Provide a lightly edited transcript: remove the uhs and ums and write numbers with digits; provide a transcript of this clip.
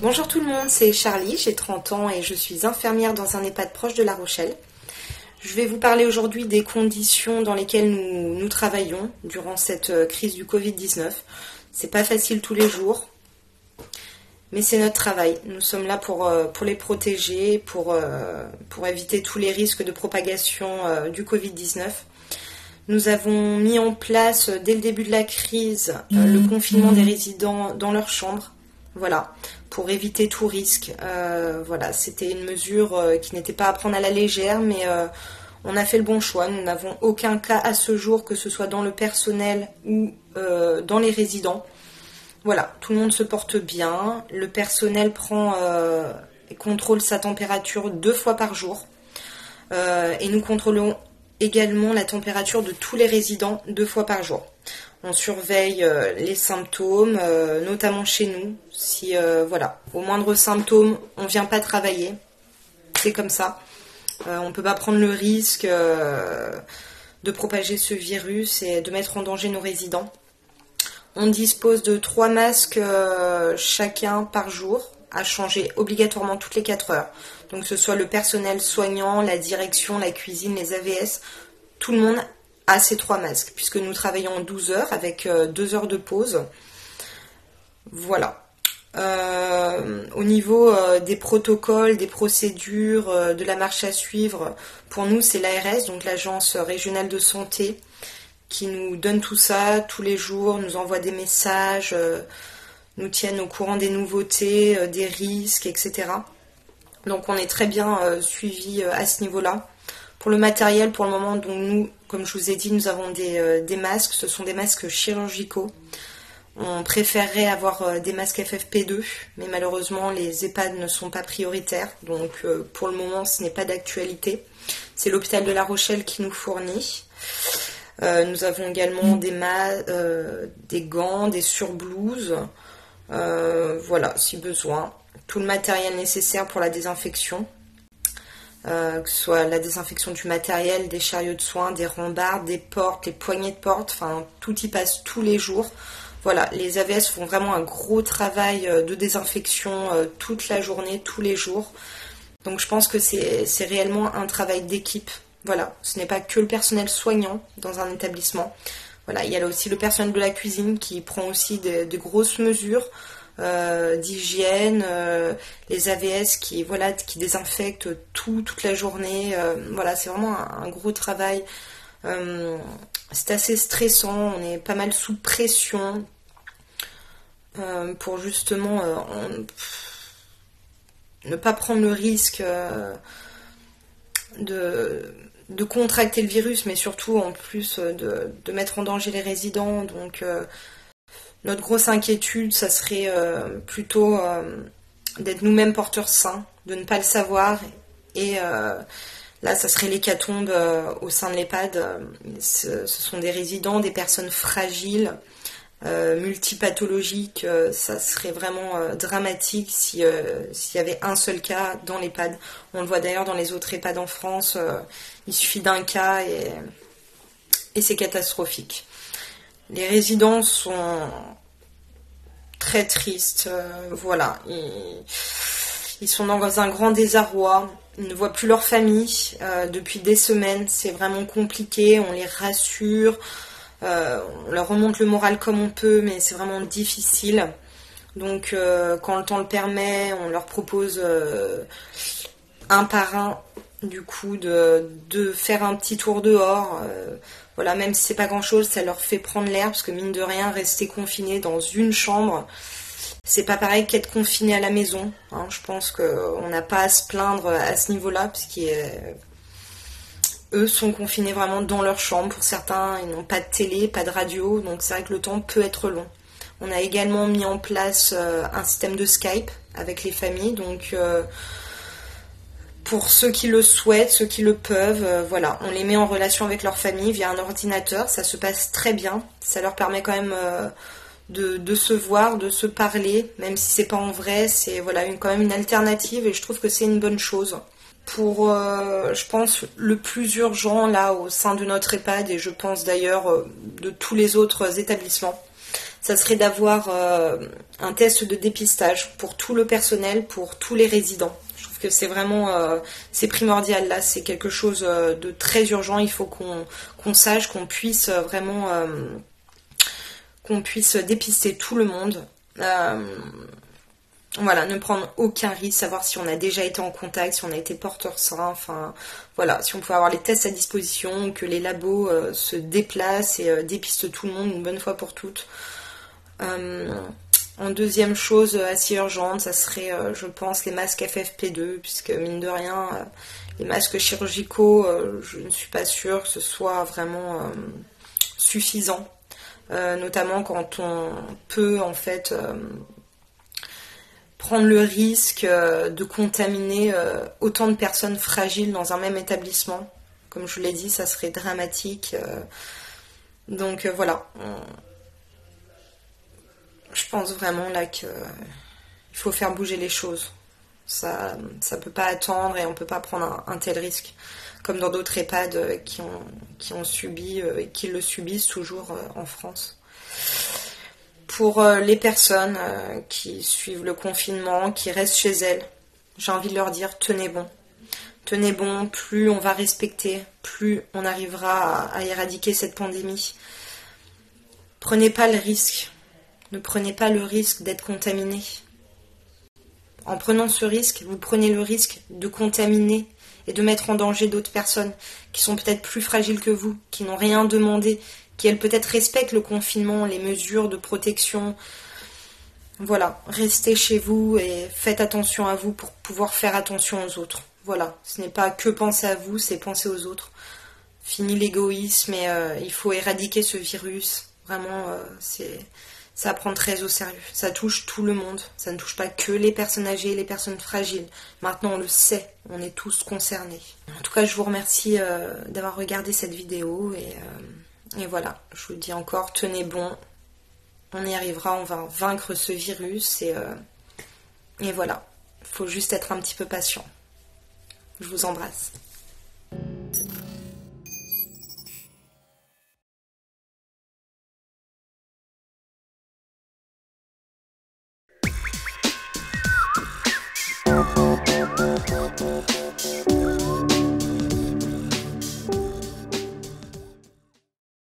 Bonjour tout le monde, c'est Charlie, j'ai 30 ans et je suis infirmière dans un EHPAD proche de La Rochelle. Je vais vous parler aujourd'hui des conditions dans lesquelles nous travaillons durant cette crise du Covid-19. C'est pas facile tous les jours, mais c'est notre travail. Nous sommes là pour les protéger, pour éviter tous les risques de propagation du Covid-19. Nous avons mis en place dès le début de la crise le confinement des résidents dans leur chambre. Voilà, pour éviter tout risque. Voilà, c'était une mesure qui n'était pas à prendre à la légère, mais on a fait le bon choix. Nous n'avons aucun cas à ce jour, que ce soit dans le personnel ou dans les résidents. Voilà, tout le monde se porte bien. Le personnel prend et contrôle sa température 2 fois par jour. Et nous contrôlons également la température de tous les résidents 2 fois par jour. On surveille les symptômes, notamment chez nous. Si voilà, au moindre symptôme, on ne vient pas travailler. C'est comme ça. On ne peut pas prendre le risque de propager ce virus et de mettre en danger nos résidents. On dispose de 3 masques chacun par jour, à changer obligatoirement toutes les 4 heures. Donc que ce soit le personnel soignant, la direction, la cuisine, les AVS, tout le monde a ces 3 masques, puisque nous travaillons en 12 heures avec 2 heures de pause. Voilà. Au niveau des protocoles, des procédures, de la marche à suivre, pour nous c'est l'ARS, donc l'Agence régionale de santé, qui nous donne tout ça tous les jours, nous envoie des messages, nous tiennent au courant des nouveautés, des risques, etc. Donc on est très bien suivi à ce niveau-là. Pour le matériel, pour le moment, donc nous, comme je vous ai dit, nous avons des masques. Ce sont des masques chirurgicaux. On préférerait avoir des masques FFP2, mais malheureusement, les EHPAD ne sont pas prioritaires. Donc pour le moment, ce n'est pas d'actualité. C'est l'hôpital de La Rochelle qui nous fournit. Nous avons également des gants, des surblouses. Voilà, si besoin. Tout le matériel nécessaire pour la désinfection. Que ce soit la désinfection du matériel, des chariots de soins, des rambardes, des portes, les poignées de porte, enfin tout y passe tous les jours. Voilà, les AVS font vraiment un gros travail de désinfection toute la journée, tous les jours. Donc je pense que c'est réellement un travail d'équipe. Voilà, ce n'est pas que le personnel soignant dans un établissement. Voilà, il y a là aussi le personnel de la cuisine qui prend aussi de grosses mesures d'hygiène, les AVS qui désinfectent toute la journée. Voilà, c'est vraiment un gros travail. C'est assez stressant, on est pas mal sous pression pour justement ne pas prendre le risque de contracter le virus, mais surtout en plus de mettre en danger les résidents. Donc notre grosse inquiétude, ça serait plutôt d'être nous-mêmes porteurs sains, de ne pas le savoir. Et là, ça serait l'hécatombe au sein de l'EHPAD. Ce sont des résidents, des personnes fragiles, multipathologiques. Ça serait vraiment dramatique s'il y avait un seul cas dans l'EHPAD. On le voit d'ailleurs dans les autres EHPAD en France. Il suffit d'un cas et c'est catastrophique. Les résidents sont très tristes, voilà. Ils sont dans un grand désarroi. Ils ne voient plus leur famille depuis des semaines. C'est vraiment compliqué. On les rassure, on leur remonte le moral comme on peut, mais c'est vraiment difficile. Donc, quand le temps le permet, on leur propose un par un, du coup, de faire un petit tour dehors. Voilà, même si c'est pas grand chose, ça leur fait prendre l'air, parce que mine de rien, rester confiné dans une chambre, c'est pas pareil qu'être confiné à la maison. Hein. Je pense qu'on n'a pas à se plaindre à ce niveau-là, eux sont confinés vraiment dans leur chambre. Pour certains, ils n'ont pas de télé, pas de radio, donc c'est vrai que le temps peut être long. On a également mis en place un système de Skype avec les familles, donc pour ceux qui le souhaitent, ceux qui le peuvent, voilà, on les met en relation avec leur famille via un ordinateur, ça se passe très bien, ça leur permet quand même de se voir, de se parler, même si c'est pas en vrai, c'est voilà, quand même une alternative et je trouve que c'est une bonne chose. Pour, je pense, le plus urgent là au sein de notre EHPAD et je pense d'ailleurs de tous les autres établissements, ça serait d'avoir un test de dépistage pour tout le personnel, pour tous les résidents. Je trouve que c'est vraiment c'est primordial là, c'est quelque chose de très urgent. Il faut qu'on sache, qu'on puisse vraiment qu'on puisse dépister tout le monde. Voilà, ne prendre aucun risque, savoir si on a déjà été en contact, si on a été porteur sain, enfin voilà, si on peut avoir les tests à disposition, que les labos se déplacent et dépistent tout le monde une bonne fois pour toutes. En deuxième chose assez urgente, ça serait, je pense, les masques FFP2, puisque mine de rien, les masques chirurgicaux, je ne suis pas sûre que ce soit vraiment suffisant, notamment quand on peut en fait prendre le risque de contaminer autant de personnes fragiles dans un même établissement. Comme je vous l'ai dit, ça serait dramatique. Donc voilà. Je pense vraiment là qu'il faut faire bouger les choses. Ça peut pas attendre et on peut pas prendre un tel risque. Comme dans d'autres EHPAD qui ont subi et qui le subissent toujours en France. Pour les personnes qui suivent le confinement, qui restent chez elles, j'ai envie de leur dire tenez bon. Tenez bon, plus on va respecter, plus on arrivera à éradiquer cette pandémie. Prenez pas le risque. Ne prenez pas le risque d'être contaminé. En prenant ce risque, vous prenez le risque de contaminer et de mettre en danger d'autres personnes qui sont peut-être plus fragiles que vous, qui n'ont rien demandé, qui elles peut-être respectent le confinement, les mesures de protection. Voilà, restez chez vous et faites attention à vous pour pouvoir faire attention aux autres. Voilà, ce n'est pas que penser à vous, c'est penser aux autres. Fini l'égoïsme et il faut éradiquer ce virus. Vraiment, ça prend très au sérieux. Ça touche tout le monde. Ça ne touche pas que les personnes âgées et les personnes fragiles. Maintenant, on le sait. On est tous concernés. En tout cas, je vous remercie d'avoir regardé cette vidéo. Et voilà, je vous dis encore, tenez bon. On y arrivera, on va vaincre ce virus. Et voilà, il faut juste être un petit peu patient. Je vous embrasse.